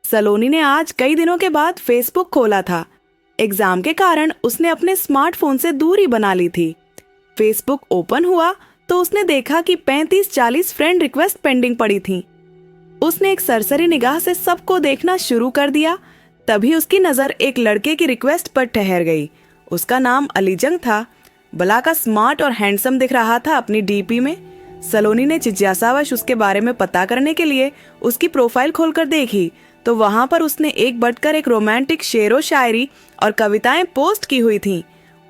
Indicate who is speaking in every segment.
Speaker 1: सलोनी ने आज कई दिनों के बाद फेसबुक खोला था। एग्जाम के कारण उसने अपने स्मार्टफोन से दूरी बना ली थी। फेसबुक ओपन हुआ तो उसने देखा कि 35-40 फ्रेंड रिक्वेस्ट पेंडिंग पड़ी थीं। उसने एक सरसरी निगाह से सबको देखना शुरू कर दिया। तभी उसकी नज़र एक लड़के की रिक्वेस्ट पर ठहर गई। उसका नाम अलीजंग था। भला का स्मार्ट और हैंडसम दिख रहा था अपनी डीपी में। सलोनी ने जिज्ञासावश उसके बारे में पता करने के लिए उसकी प्रोफाइल खोलकर देखी तो वहां पर उसने एक बढ़कर एक रोमांटिक शेरो शायरी और कविताएं पोस्ट की हुई थीं।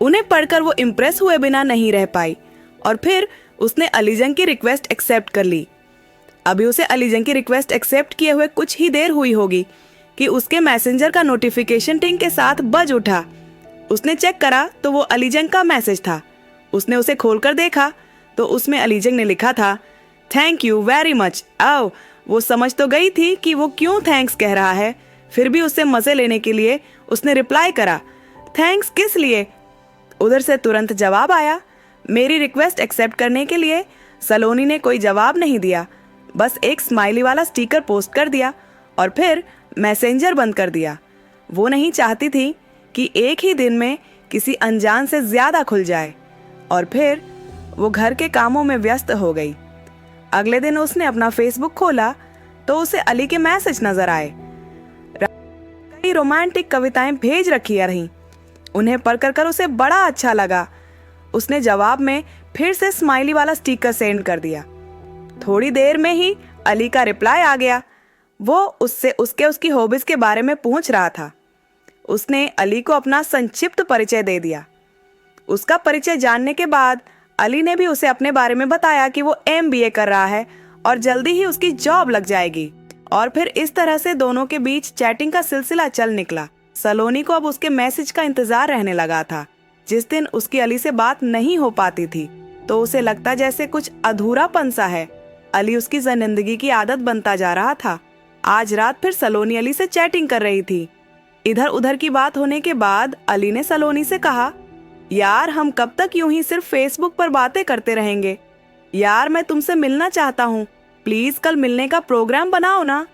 Speaker 1: उन्हें पढ़कर वो इम्प्रेस हुए बिना नहीं रह पाई और फिर उसने अलीजंग की रिक्वेस्ट एक्सेप्ट कर ली। अभी उसे अलीजंग की रिक्वेस्ट एक्सेप्ट किए हुए कुछ ही देर हुई होगी कि उसके मैसेंजर का नोटिफिकेशन टिंग के साथ बज उठा। उसने चेक करा तो वो अलीजंग का मैसेज था। उसने उसे खोलकर देखा तो उसमें अलीजंग ने लिखा था, थैंक यू वेरी मच। वो समझ तो गई थी कि वो क्यों थैंक्स कह रहा है, फिर भी उससे मजे लेने के लिए उसने रिप्लाई करा, थैंक्स किस लिए? उधर से तुरंत जवाब आया, मेरी रिक्वेस्ट एक्सेप्ट करने के लिए। सलोनी ने कोई जवाब नहीं दिया, बस एक स्माइली वाला स्टिकर पोस्ट कर दिया और फिर मैसेंजर बंद कर दिया। वो नहीं चाहती थी कि एक ही दिन में किसी अनजान से ज्यादा खुल जाए। और फिर वो घर के कामों में व्यस्त हो गई। अगले दिन उसने अपना फेसबुक खोला तो उसे अली के मैसेज नजर आए। कई रोमांटिक कविताएं भेज रखी रहीं। उन्हें पढ़कर उसे बड़ा अच्छा लगा। उसने जवाब में फिर से स्माइली वाला स्टिकर सेंड कर दिया। थोड़ी देर में ही अली का रिप्लाई आ गया। वो उससे उसकी हॉबीज के बारे में पूछ रहा था। उसने अली को अपना संक्षिप्त परिचय दे दिया। उसका परिचय जानने के बाद अली ने भी उसे अपने बारे में बताया कि वो MBA कर रहा है और जल्दी ही उसकी जॉब लग जाएगी। और फिर इस तरह से दोनों के बीच चैटिंग का सिलसिला चल निकला। सलोनी को अब उसके मैसेज का इंतजार रहने लगा था। जिस दिन उसकी अली से बात नहीं हो पाती थी तो उसे लगता जैसे कुछ अधूरापन सा है। अली उसकी जिंदगी की आदत बनता जा रहा था। आज रात फिर सलोनी अली से चैटिंग कर रही थी। इधर उधर की बात होने के बाद अली ने सलोनी से कहा, यार हम कब तक यूं ही सिर्फ फेसबुक पर बातें करते रहेंगे? यार मैं तुमसे मिलना चाहता हूँ, प्लीज कल मिलने का प्रोग्राम बनाओ ना।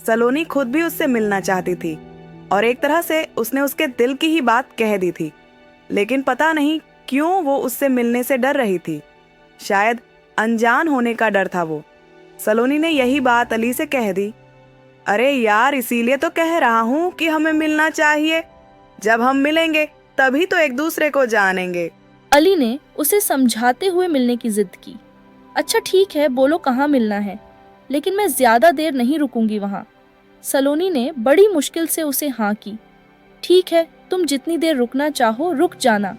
Speaker 1: सलोनी खुद भी उससे मिलना चाहती थी और एक तरह से उसने उसके दिल की ही बात कह दी थी, लेकिन पता नहीं क्यों वो उससे मिलने से डर रही थी। शायद अनजान होने का डर था वो। सलोनी ने यही बात अली से कह दी। अरे यार इसीलिए तो कह रहा हूँ कि हमें मिलना चाहिए। जब हम मिलेंगे तभी तो एक दूसरे को जानेंगे।
Speaker 2: अली ने उसे समझाते हुए मिलने की जिद की। अच्छा ठीक है, बोलो कहाँ मिलना है, लेकिन मैं ज्यादा देर नहीं रुकूंगी वहाँ। सलोनी ने बड़ी मुश्किल से उसे हाँ की। ठीक है, तुम जितनी देर रुकना चाहो रुक जाना,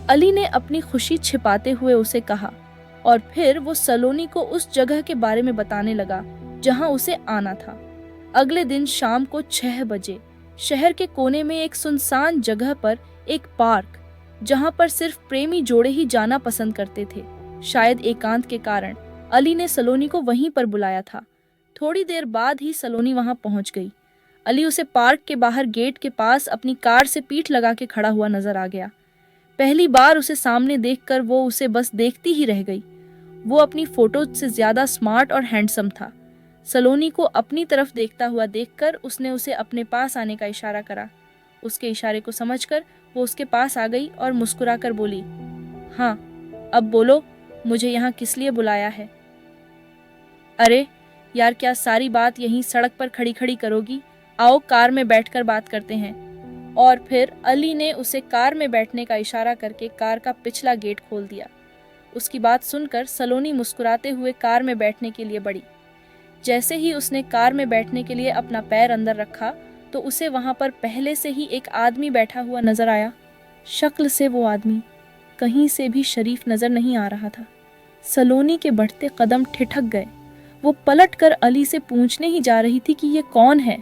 Speaker 2: अली ने अपनी खुशी छिपाते हुए उसे कहा। और फिर वो सलोनी को उस जगह के बारे में बताने लगा जहाँ उसे आना था। अगले दिन शाम को 6 बजे शहर के कोने में एक सुनसान जगह पर एक पार्क, जहां पर सिर्फ प्रेमी जोड़े ही जाना पसंद करते थे। शायद एकांत के कारण अली ने सलोनी को वहीं पर बुलाया था। थोड़ी देर बाद ही सलोनी वहां पहुंच गई। अली उसे पार्क के बाहर गेट के पास अपनी कार से पीठ लगा के खड़ा हुआ नजर आ गया। पहली बार उसे सामने देखकर वो उसे बस देखती ही रह गई। वो अपनी फोटो से ज्यादा स्मार्ट और हैंडसम था। सलोनी को अपनी तरफ देखता हुआ देखकर उसने उसे अपने पास आने का इशारा करा। उसके इशारे को समझकर वो उसके पास आ गई और मुस्कुराकर बोली, हाँ अब बोलो, मुझे यहाँ किस लिए बुलाया है? अरे यार, क्या सारी बात यहीं सड़क पर खड़ी खड़ी करोगी? आओ कार में बैठकर बात करते हैं। और फिर अली ने उसे कार में बैठने का इशारा करके कार का पिछला गेट खोल दिया। उसकी बात सुनकर सलोनी मुस्कुराते हुए कार में बैठने के लिए बढ़ी। जैसे ही उसने कार में बैठने के लिए अपना पैर अंदर रखा तो उसे वहां पर पहले से ही एक आदमी बैठा हुआ नजर आया। शक्ल से वो आदमी कहीं से भी शरीफ नजर नहीं आ रहा था। सलोनी के बढ़ते कदम ठिठक गए। वो पलटकर अली से पूछने ही जा रही थी कि ये कौन है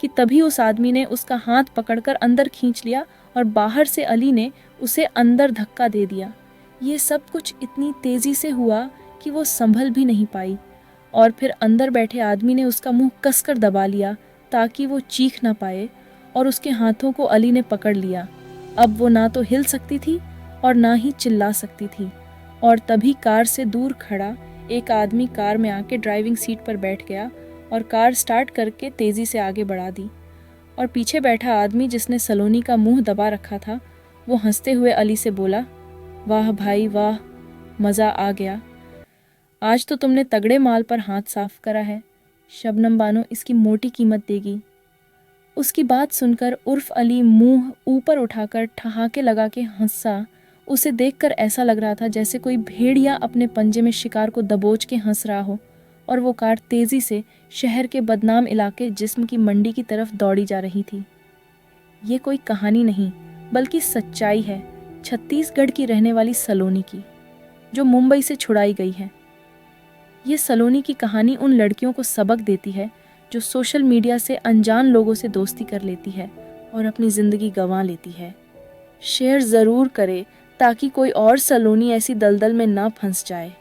Speaker 2: कि तभी उस आदमी ने उसका हाथ पकड़कर अंदर खींच लिया और बाहर से अली ने उसे अंदर धक्का दे दिया। ये सब कुछ इतनी तेजी से हुआ कि वो संभल भी नहीं पाई और फिर अंदर बैठे आदमी ने उसका मुंह कसकर दबा लिया ताकि वो चीख ना पाए और उसके हाथों को अली ने पकड़ लिया। अब वो ना तो हिल सकती थी और ना ही चिल्ला सकती थी। और तभी कार से दूर खड़ा एक आदमी कार में आके ड्राइविंग सीट पर बैठ गया और कार स्टार्ट करके तेज़ी से आगे बढ़ा दी। और पीछे बैठा आदमी जिसने सलोनी का मुंह दबा रखा था, वो हंसते हुए अली से बोला, वाह भाई वाह, मज़ा आ गया। आज तो तुमने तगड़े माल पर हाथ साफ करा है। शबनम बानो इसकी मोटी कीमत देगी। उसकी बात सुनकर उर्फ अली मुंह ऊपर उठाकर ठहाके लगा के हंसा। उसे देखकर ऐसा लग रहा था जैसे कोई भेड़िया अपने पंजे में शिकार को दबोच के हंस रहा हो। और वो कार तेजी से शहर के बदनाम इलाके जिस्म की मंडी की तरफ दौड़ी जा रही थी। ये कोई कहानी नहीं बल्कि सच्चाई है छत्तीसगढ़ की रहने वाली सलोनी की, जो मुंबई से छुड़ाई गई है। ये सलोनी की कहानी उन लड़कियों को सबक देती है जो सोशल मीडिया से अनजान लोगों से दोस्ती कर लेती है और अपनी ज़िंदगी गंवा लेती है। शेयर ज़रूर करें ताकि कोई और सलोनी ऐसी दलदल में ना फंस जाए।